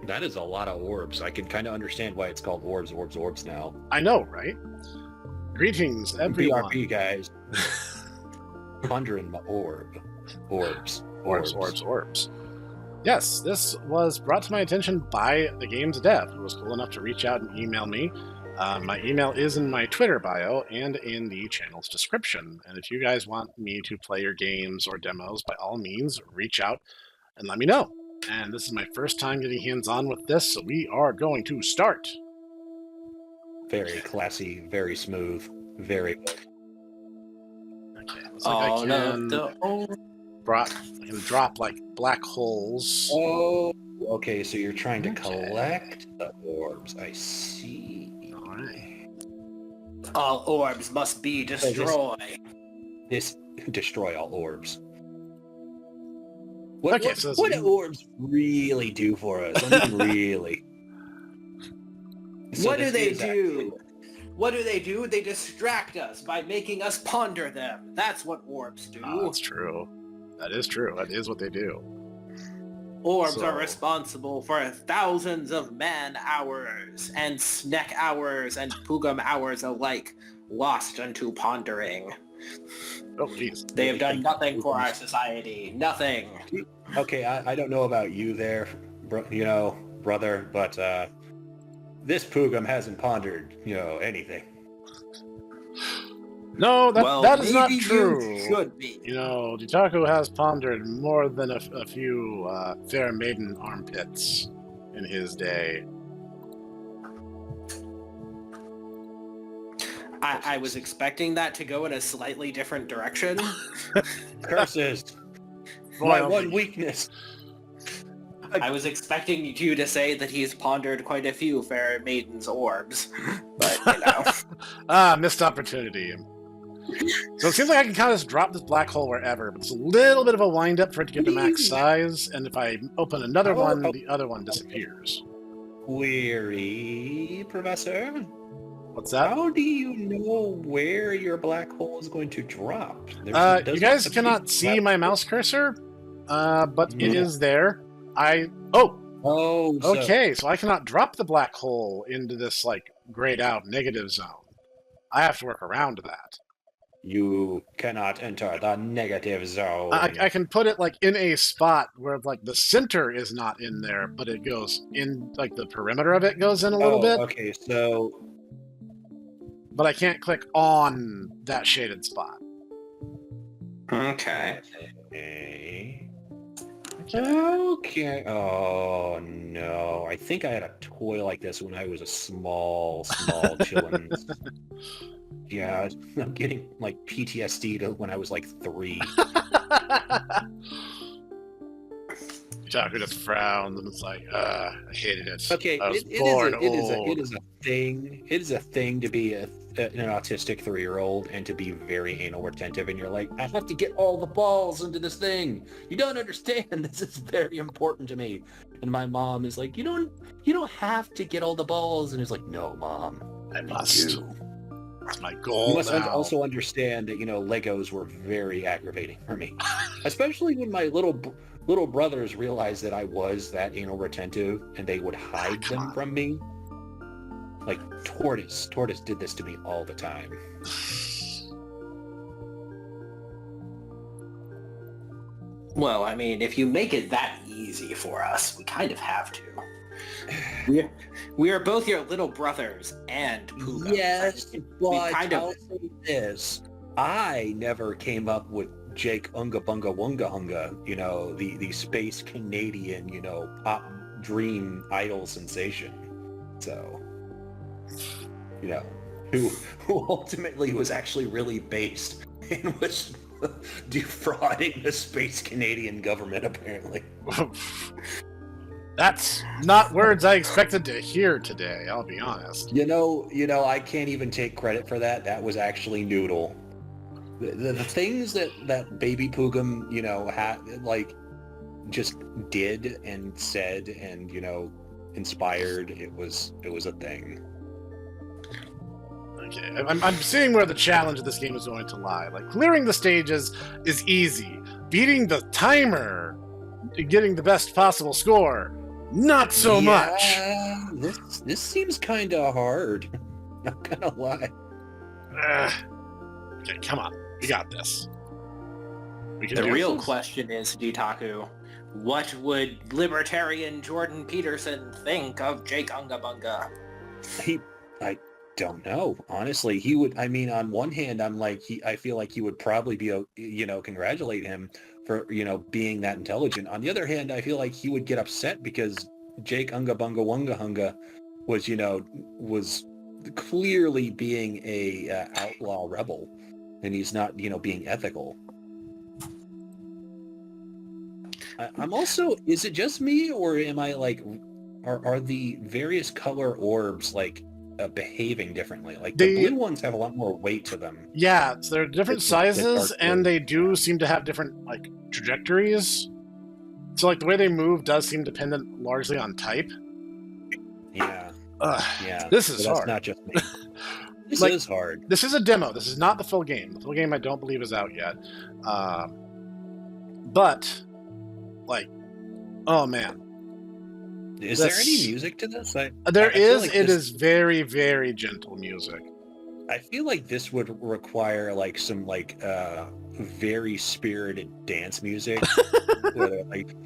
That is a lot of orbs. I can kind of understand why it's called orbs, orbs, orbs now. I know, right? Greetings, everyone. BRP, guys. Pondering my orb. Orbs. Orbs. Yes, this was brought to my attention by the game's dev, who was cool enough to reach out and email me. My email is in my Twitter bio and in the channel's description. And if you guys want me to play your games or demos, by all means, reach out and let me know. And this is my first time getting hands-on with this, so we are going to start. Very classy, very smooth, very... Okay, looks like I can drop like black holes. Oh, okay, so you're trying to collect the orbs. I see. All right. All orbs must be destroyed. Destroy all orbs. What do orbs really do for us? I mean, really. What do they do? What do they do? They distract us by making us ponder them. That's what orbs do. Oh, that's true. That is true. That is what they do. Orbs are responsible for thousands of man-hours and Snek hours and Pugum hours alike lost unto pondering. Oh, jeez. They have done nothing for our society. Nothing. Okay, I don't know about you there, brother, but this Pugum hasn't pondered, anything. No, that is not true. Should be. Ditaku has pondered more than a few fair maiden armpits in his day. I was expecting that to go in a slightly different direction. Curses. My one weakness. I was expecting you to say that he's pondered quite a few fair maidens' orbs, but missed opportunity. So it seems like I can kind of just drop this black hole wherever, but it's a little bit of a wind-up for it to get to max size, and if I open another one, the other one disappears. Query, Professor? What's that? How do you know where your black hole is going to drop? You guys cannot see my mouse cursor, but it is there. Okay, so I cannot drop the black hole into this, grayed out negative zone. I have to work around that. You cannot enter the negative zone. I can put it, in a spot where, the center is not in there, but it goes in, the perimeter of it goes in a little bit. Okay, so... But I can't click on that shaded spot. Okay. Okay. Oh, no. I think I had a toy like this when I was a small chillin'. Yeah, I'm getting, PTSD to when I was, 3. Taku just frowns and it's I hated it. Okay, it is a thing. It is a thing to be an autistic 3-year-old and to be very anal retentive, and you're like, I have to get all the balls into this thing. You don't understand. This is very important to me. And my mom is like, you don't have to get all the balls. And it's like, no, Mom, I must. That's my goal. You must also understand that Legos were very aggravating for me, especially when my little brothers realized that I was that anal retentive, and they would hide them from me. Tortoise did this to me all the time. Well, I mean, if you make it that easy for us, we kind of have to. We are both your little brothers and Pugum. Yes, but this. I never came up with Jake Unga Bunga Wunga Hunga, the space Canadian, pop dream idol sensation. So, who ultimately was actually really based and was defrauding the space Canadian government, apparently. That's not words I expected to hear today, I'll be honest. I can't even take credit for that. That was actually Noodle. The things that Baby Pugum, just did and said and, inspired, it was a thing. Okay, I'm seeing where the challenge of this game is going to lie. Clearing the stages is easy. Beating the timer, getting the best possible score, Not so much. This seems kind of hard. Not gonna lie. Okay, come on. We got this. We can The do real this. question is, Ditaku, what would libertarian Jordan Peterson think of Jake Ungabunga? I don't know. Honestly, he would. I mean, on one hand, I feel like he would probably be, congratulate him for, being that intelligent. On the other hand, I feel like he would get upset because Jake Ungabunga Wunga Hunga was clearly being a outlaw rebel, and he's not, being ethical. I'm also, is it just me, or am I like, are the various color orbs like behaving differently? Like the blue ones have a lot more weight to them. Yeah, so they're different sizes, and blue. they do seem to have different like trajectories. So like the way they move does seem dependent largely on type. Yeah. Yeah. This is hard. That's not just me. This is hard. This is a demo. This is not the full game. The full game I don't believe is out yet. But like, oh man. Is there any music to this? There is. Like it is very, very gentle music. I feel like this would require like some like very spirited dance music. Where they're like,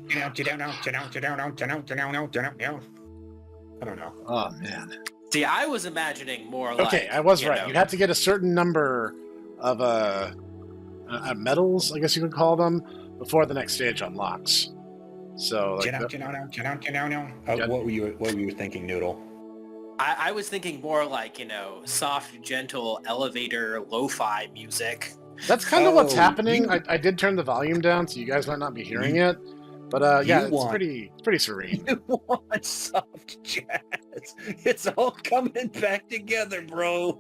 I don't know. Oh man. See, I was imagining more like... Okay, I was right. You'd have to get a certain number of medals, I guess you could call them, before the next stage unlocks. So, like, what were you thinking, Noodle? I was thinking more like, soft, gentle elevator lo-fi music. That's kind of what's happening. I did turn the volume down, so you guys might not be hearing it. But yeah, it's pretty serene. You want soft jazz. It's all coming back together, bro.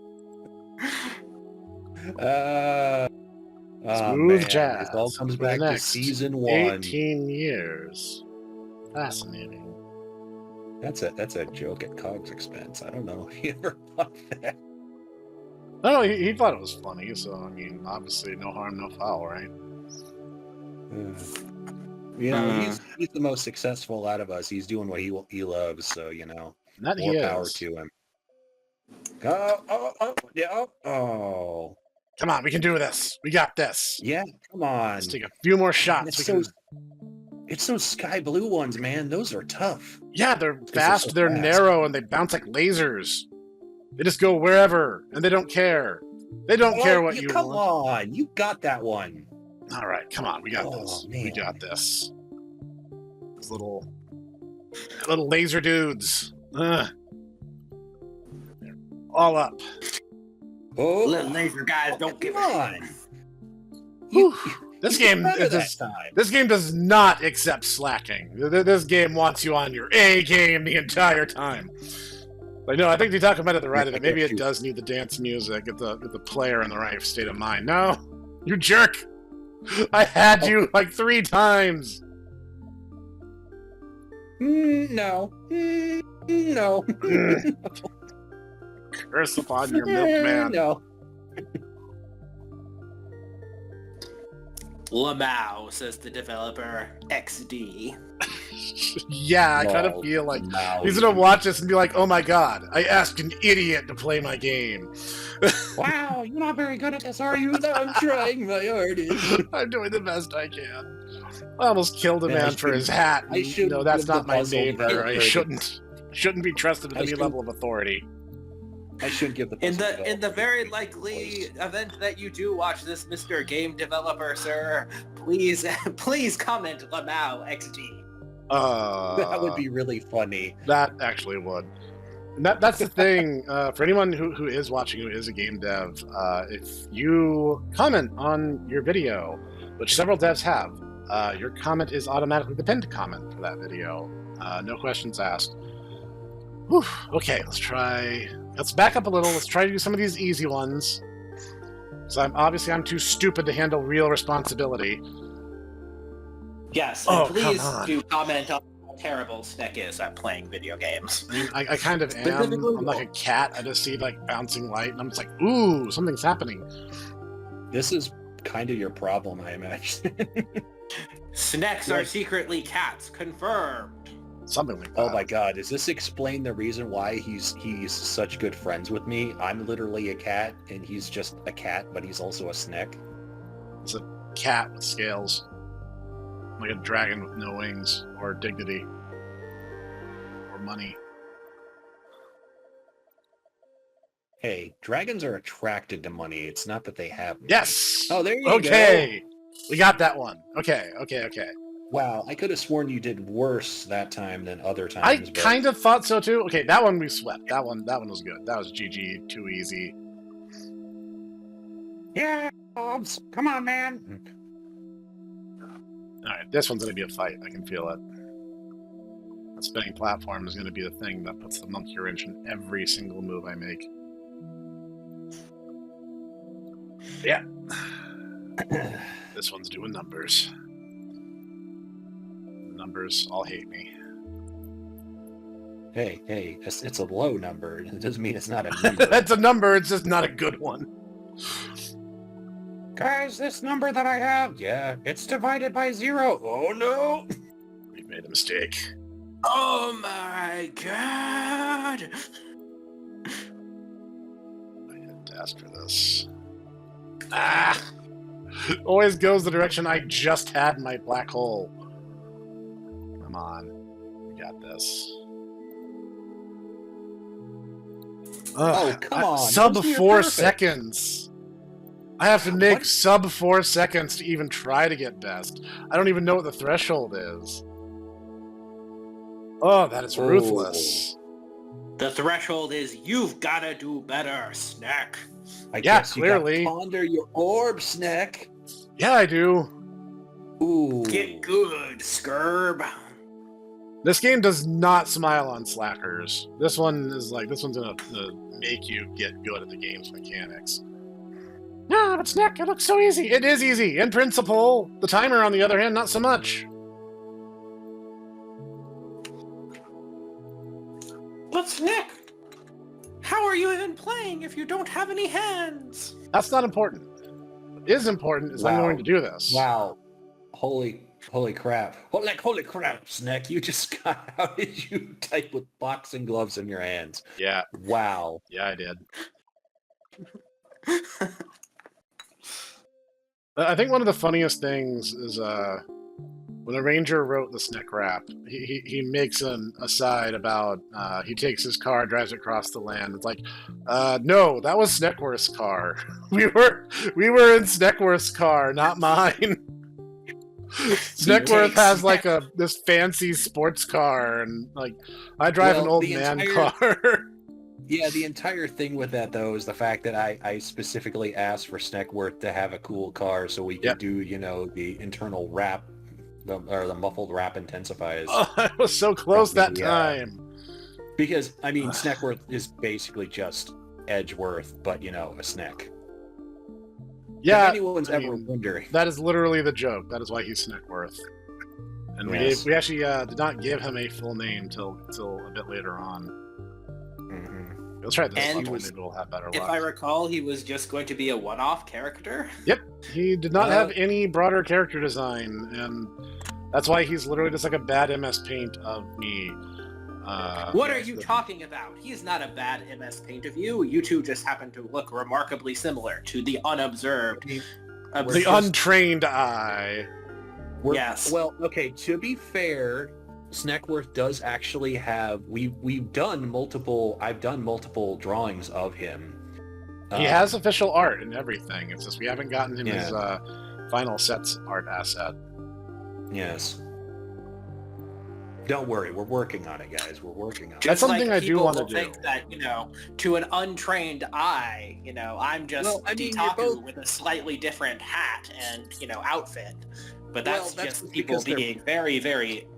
Smooth jazz. It all comes back to season 1. 18 years. Fascinating. That's a joke at Cog's expense. I don't know if you ever thought that. No, he thought it was funny, so I mean, obviously no harm, no foul, right? He's the most successful out of us. He's doing what he loves, so More power to him. Oh. Come on, we can do this. We got this. Yeah, come on. Let's take a few more shots. It's those sky blue ones, man. Those are tough. Yeah, they're fast, they're narrow, and they bounce like lasers. They just go wherever, and they don't care. They don't care what you want. Come on, you got that one. All right, come on, we got this. Man. We got this. Those little laser dudes. All up. Oh, little laser guys, don't give on. This game does not accept slacking. This game wants you on your A game the entire time. Like, no, I think Ditaku might have the right of it. Maybe it does need the dance music if the player in the right state of mind. No, you jerk! I had you like 3 times. No. No. Curse upon your milkman. No. Lamau, says the developer. XD. Yeah, I kind of feel like he's gonna watch this and be like, "Oh my god, I asked an idiot to play my game." Wow, you're not very good at this, are you? No, I'm trying my hardest. I'm doing the best I can. I almost killed a man for his hat. That's not my neighbor. I shouldn't be trusted with any level of authority. I shouldn't give the in the very likely event that you do watch this, Mr. Game Developer, sir, please comment Lamau XD. That would be really funny. That actually would. And that's the thing. For anyone who is watching, who is a game dev, if you comment on your video, which several devs have, your comment is automatically the pinned comment for that video. No questions asked. Whew. Okay, let's back up a little. Let's try to do some of these easy ones. So I'm too stupid to handle real responsibility. Yes, and please do comment on how terrible Snek is at playing video games. I kind of am. I'm like a cat. I just see like bouncing light, and I'm just like, ooh, something's happening. This is kind of your problem, I imagine. Sneks are secretly cats, confirmed. Something like that. Oh my god, does this explain the reason why he's such good friends with me? I'm literally a cat, and he's just a cat, but he's also a Snek. It's a cat with scales. Like a dragon with no wings, or dignity. Or money. Hey, dragons are attracted to money. It's not that they have money. Yes! Oh, there you go. Okay! We got that one. Okay. Wow, I could have sworn you did worse that time than other I times. kind of thought so too. Okay, that one we swept. That one was good. That was GG, too easy. Yeah, Orbs, come on, man. Alright, this one's gonna be a fight. I can feel it. The spinning platform is gonna be the thing that puts the monkey wrench in every single move I make. Yeah. This one's doing numbers. The numbers all hate me. Hey, it's a low number. It doesn't mean it's not a number. That's a number, it's just not a good one. Guys, this number that I have, yeah, it's divided by 0. Oh no! We've made a mistake. Oh my god! I had to ask for this. Ah! Always goes the direction I just had my black hole. Come on. We got this. Oh, come on. Sub Those are 4 perfect. seconds. I have to make What? sub 4 seconds to even try to get best. I don't even know what the threshold is. Oh, that is ruthless. The threshold is you've gotta do better, Snek. I Yeah, guess clearly. You got ponder your orb, Snek. Yeah, I do. Ooh. Get good, Skirb. This game does not smile on slackers. This one's gonna make you get good at the game's mechanics. No, but Snek, it looks so easy. It is easy, in principle. The timer, on the other hand, not so much. But Snek, how are you even playing if you don't have any hands? That's not important. What is important is I'm Wow. going to do this. Wow. Holy crap. Holy crap, Snek. You just got, how did you type with boxing gloves in your hands? Yeah, Wow. yeah, I did. I think one of the funniest things is when a ranger wrote the Snek Rap, he makes an aside about he takes his car, drives it across the land. It's like, no, that was Sneckworth's car. We were in Sneckworth's car, not mine. Sneckworth has like this fancy sports car, and like I drive an old man car. Yeah, the entire thing with that, though, is the fact that I specifically asked for Sneckworth to have a cool car so we could do, the internal rap, or the muffled rap intensifiers. Oh, I was so close that time. Because, I mean, Sneckworth is basically just Edgeworth, but, a Snek. Yeah, if anyone's ever wondering. That is literally the joke. That is why he's Sneckworth. And we actually did not give him a full name till a bit later on. Mm-hmm. Let's try this And level. Maybe we'll have better luck. If I recall, he was just going to be a one-off character. Yep, he did not have any broader character design, and that's why he's literally just like a bad MS Paint of me. What are you talking about? He's not a bad MS Paint of you. You two just happen to look remarkably similar to the unobserved. The untrained eye. Yes. Well, okay, to be fair, Sneckworth does actually have... I've done multiple drawings of him. He has official art and everything. It's just we haven't gotten him his final sets art asset. Yes. Don't worry, we're working on it, guys. We're working on it. That's something I do want to do. Think that, to an untrained eye, I'm just Ditaku with a slightly different hat and, outfit. But that's just people being very, very,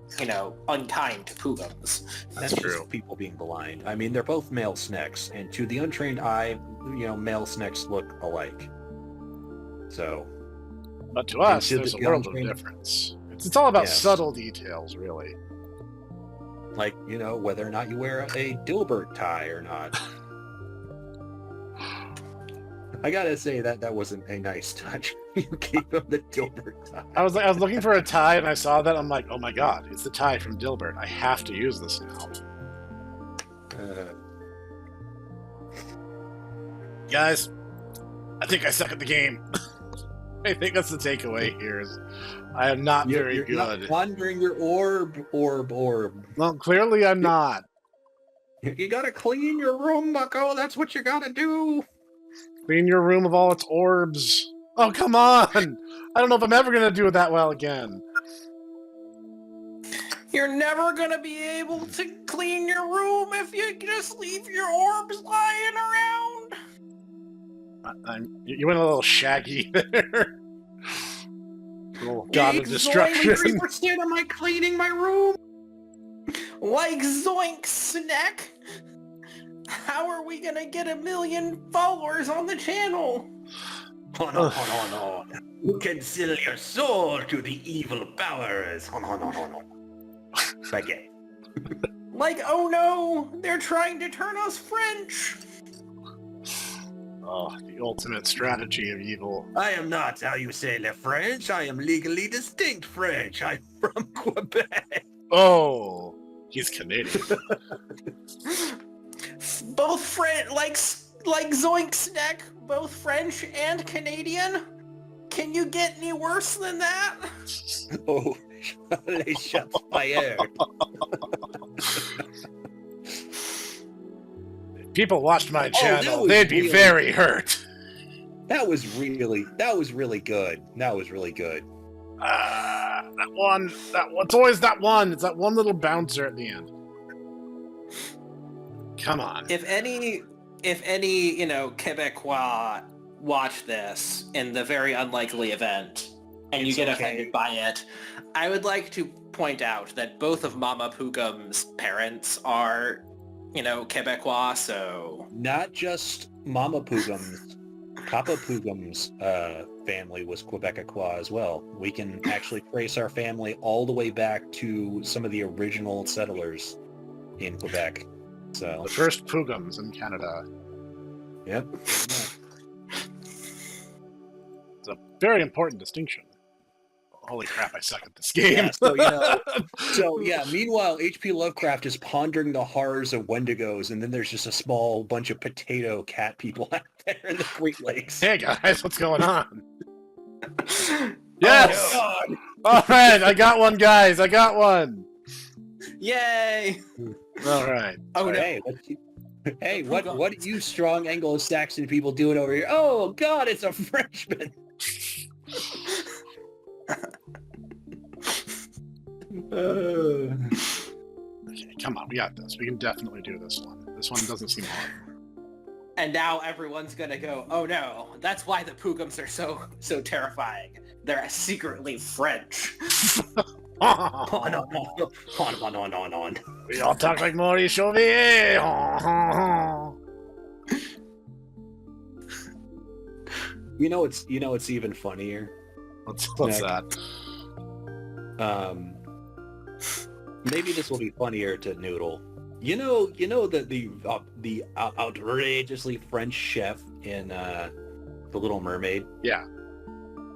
unkind to Pugums. That's true. People being blind. I mean, they're both male Snecks, and to the untrained eye, male Snecks look alike. So... But to us, there's a world of difference. It's all about subtle details, really. Like, whether or not you wear a Dilbert tie or not. I gotta say that wasn't a nice touch. You gave him the Dilbert tie. I was looking for a tie, and I saw that. I'm like, oh my god, it's the tie from Dilbert. I have to use this now. Guys, I think I suck at the game. I think that's the takeaway here. Is I am not very you're good. Not pondering your orb. Well, clearly I'm not. You gotta clean your room, bucko. That's what you gotta do. Clean your room of all its orbs. Oh, come on! I don't know if I'm ever gonna do it that well again. You're never gonna be able to clean your room if you just leave your orbs lying around. You went a little shaggy there. Little god of destruction. 3% of my cleaning my room. Like Zoink Snek. How are we gonna get 1 million followers on the channel? Oh no. You can sell your soul to the evil powers. Oh no. Baguette. Like, oh no, they're trying to turn us French. Oh, the ultimate strategy of evil. I am not how you say le French. I am legally distinct French. I'm from Quebec. Oh, he's Canadian. Both French, like Zoink Snek, both French and Canadian. Can you get any worse than that? Oh, les shots fired. If people watched my channel, they'd be very hurt. That was really good. That was really good. That one. It's always that one. It's that one little bouncer at the end. Come on. If any, Quebecois watch this in the very unlikely event, and you get offended by it, I would like to point out that both of Mama Pugum's parents are, Quebecois, so... Not just Mama Pugum's, Papa Pugum's family was Quebecois as well. We can actually trace our family all the way back to some of the original settlers in Quebec. So the first Pugums in Canada. Yep. It's a very important distinction. Holy crap, I suck at this game. Yeah, meanwhile, H.P. Lovecraft is pondering the horrors of Wendigos, and then there's just a small bunch of potato cat people out there in the Great Lakes. Hey guys, what's going on? Yes! Oh, alright, I got one, guys, I got one! Yay! Alright. Oh, no. Hey, what are you strong Anglo-Saxon people doing over here? Oh, God, it's a Frenchman! Okay, come on, we got this. We can definitely do this one. This one doesn't seem hard. And now everyone's gonna go, oh no, that's why the Pugums are so terrifying. They're secretly French. On. We all talk like Maurice Chauvier. You know it's even funnier. What's that? Maybe this will be funnier to Noodle. You know the outrageously French chef in The Little Mermaid? Yeah.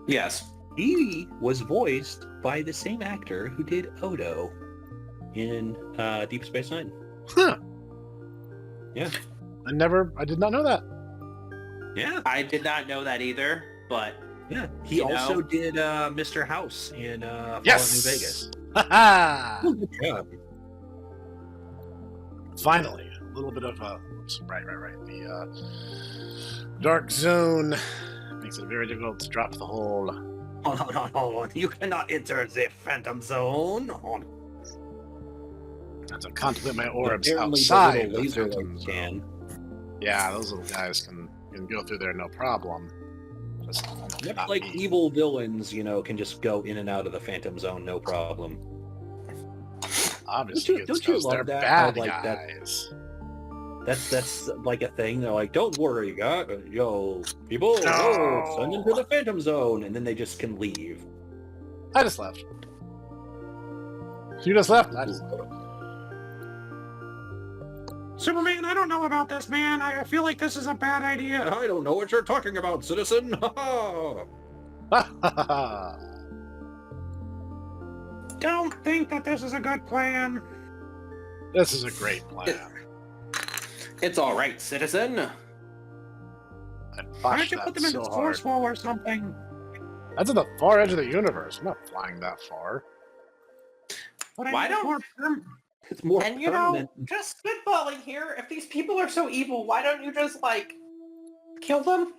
Yes. He was voiced by the same actor who did Odo in Deep Space Nine. Huh. Yeah. I did not know that. Yeah. I did not know that either, but... Yeah. He also did Mr. House in Fallout New Vegas. Ha-ha! Good job. Finally, a little bit of right. The dark zone makes it very difficult to drop the hole. Oh, you cannot enter the Phantom Zone. As I contemplate my orbs Apparently outside the laser Phantom can. Yeah, those little guys can go through there no problem. Much like evil villains, can just go in and out of the Phantom Zone no problem. Obviously, don't you love they're that? bad guys. That's like a thing. They're like, don't worry, people, No. send them to the Phantom Zone, and then they just can leave. I just left. You just left? I just left. Superman, I don't know about this, man. I feel like this is a bad idea. I don't know what you're talking about, citizen. Don't think that this is a good plan. This is a great plan. It's all right, citizen. Why don't you put them in the force wall or something? That's at the far edge of the universe. I'm not flying that far. Why don't... It's more and you know, just spitballing here, if these people are so evil, why don't you just, like, kill them?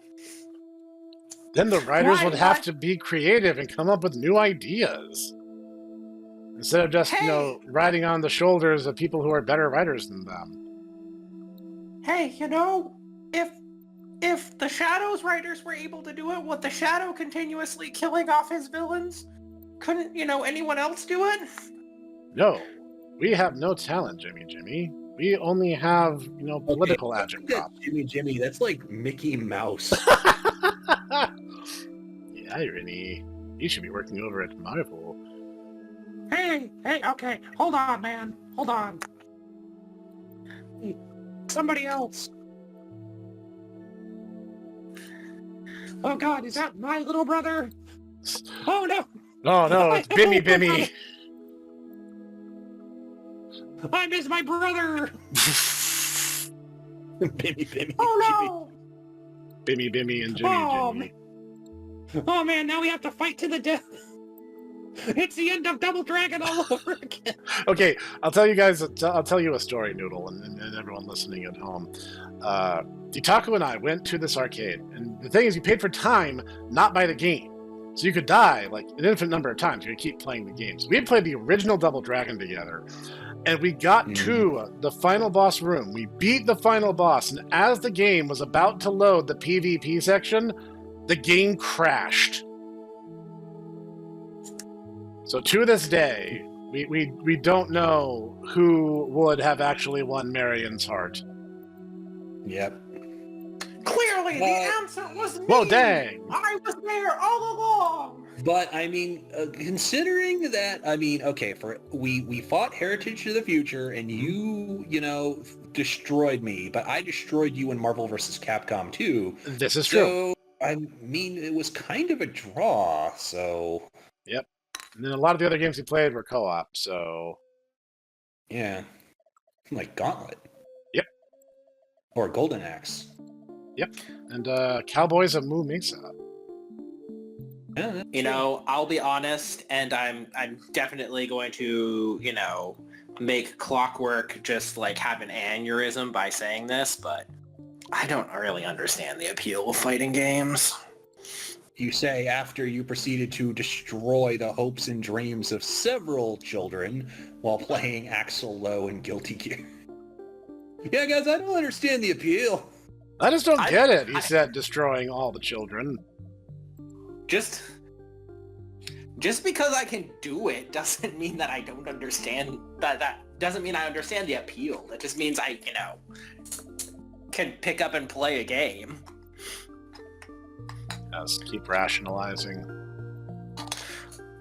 Then the writers would have to be creative and come up with new ideas. Instead of just, you know, riding on the shoulders of people who are better writers than them. Hey, you know, if the Shadow's writers were able to do it with the Shadow continuously killing off his villains, couldn't, you know, anyone else do it? No. We have no talent, Jimmy. We only have, you know, political agitprop. Jimmy, that's like Mickey Mouse. Yeah, you should be working over at Marvel. Hey, okay, hold on, man. Hold on. Somebody else. Oh God, is that my little brother? Oh no! No, it's Bimmy. I miss my brother! Bimmy. Oh no! Bimmy and Jimmy. Oh man, now we have to fight to the death. It's the end of Double Dragon all over again. Okay, I'll tell you guys. I'll tell you a story, Noodle, and everyone listening at home. Ditaku and I went to this arcade, and the thing is, you paid for time, not by the game. So you could die like an infinite number of times. You could keep playing the games. We had played the original Double Dragon together, and we got to the final boss room. We beat the final boss, and as the game was about to load the PvP section, the game crashed. So to this day, we don't know who would have actually won Marion's heart. Yep. Clearly, the answer was me! Whoa, dang! I was there all along! But, I mean, considering that, I mean, okay, we fought Heritage to the Future, and you know, destroyed me, but I destroyed you in Marvel vs. Capcom 2. This is true. I mean, it was kind of a draw, so... Yep. And then a lot of the other games we played were co-op, so... Yeah. Like Gauntlet. Yep. Or Golden Axe. Yep. And Cowboys of Moo Mesa. Yeah, you know, I'll be honest, and I'm definitely going to, you know, make Clockwork just like have an aneurysm by saying this, but I don't really understand the appeal of fighting games. You say after you proceeded to destroy the hopes and dreams of several children while playing Axel Low and Guilty Gear. Yeah, guys, I don't understand the appeal. I just don't get it, he said, destroying all the children. Just because I can do it doesn't mean that I don't understand, that doesn't mean I understand the appeal. It just means I, you know, can pick up and play a game. Just keep rationalizing.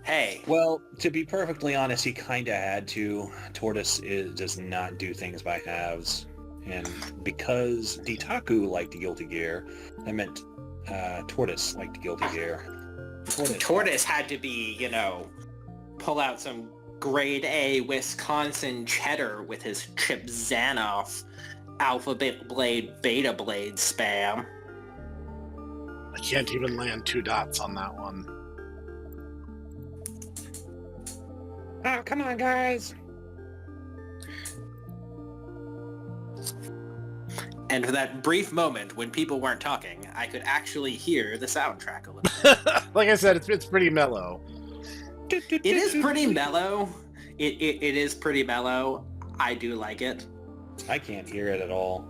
Hey. Well, to be perfectly honest, he kind of had to. Tortoise does not do things by halves. And because Ditaku liked Guilty Gear, I meant Tortoise liked Guilty Gear. Tortoise had to be, you know, pull out some grade A Wisconsin cheddar with his Chip Zanoff Alphabet Blade Beta Blade spam. I can't even land 2 dots on that one. Oh, come on, guys. And for that brief moment when people weren't talking, I could actually hear the soundtrack a little. Like I said, it's pretty mellow. It is pretty mellow. It is pretty mellow. I do like it. I can't hear it at all.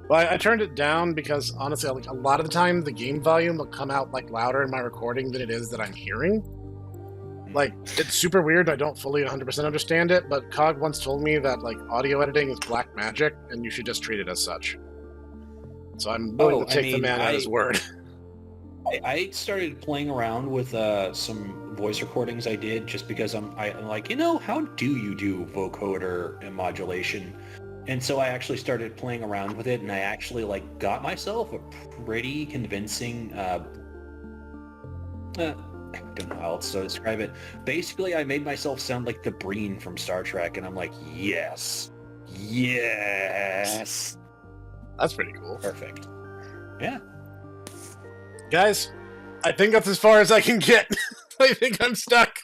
Well, I turned it down because, honestly, like, a lot of the time the game volume will come out like louder in my recording than it is that I'm hearing. Like, it's super weird. I don't fully 100% understand it, but Cog once told me that, like, audio editing is black magic, and you should just treat it as such. So I'm willing to take the man at his word. I started playing around with some voice recordings I did just because I'm like, you know, how do you do vocoder and modulation? And so I actually started playing around with it, and I actually like got myself a pretty convincing. I don't know how else to describe it. Basically, I made myself sound like the Breen from Star Trek, and I'm like, yes, yes. That's pretty cool. Perfect. Yeah. Guys, I think that's as far as I can get. I think I'm stuck.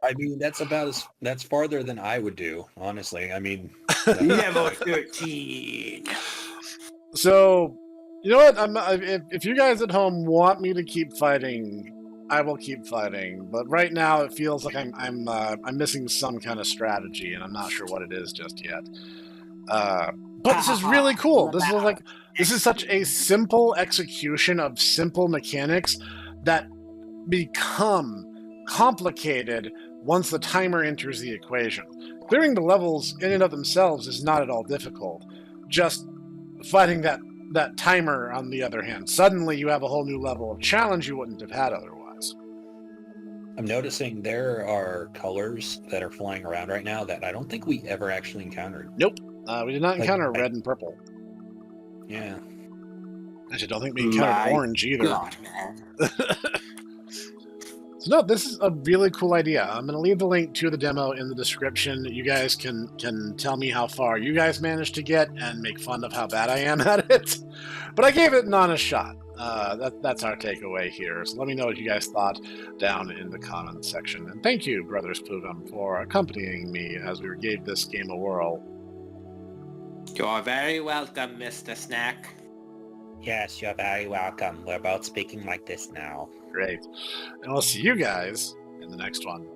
I mean, that's farther than I would do, honestly. I mean, Level 13. So, you know what? If you guys at home want me to keep fighting, I will keep fighting. But right now, it feels like I'm missing some kind of strategy, and I'm not sure what it is just yet. But this is really cool. This is such a simple execution of simple mechanics that become complicated once the timer enters the equation. Clearing the levels in and of themselves is not at all difficult. Just fighting that timer, on the other hand, suddenly you have a whole new level of challenge you wouldn't have had otherwise. I'm noticing there are colors that are flying around right now that I don't think we ever actually encountered. Nope. We did not encounter red and purple. Yeah. Actually, don't think we encountered orange either. God, man. So no, this is a really cool idea. I'm going to leave the link to the demo in the description. You guys can tell me how far you guys managed to get and make fun of how bad I am at it. But I gave it an honest shot. That's our takeaway here. So let me know what you guys thought down in the comments section. And thank you, Brothers Pugum, for accompanying me as we gave this game a whirl. You're very welcome, Mr. Snek. Yes, you're very welcome. We're both speaking like this now. Great. And I'll see you guys in the next one.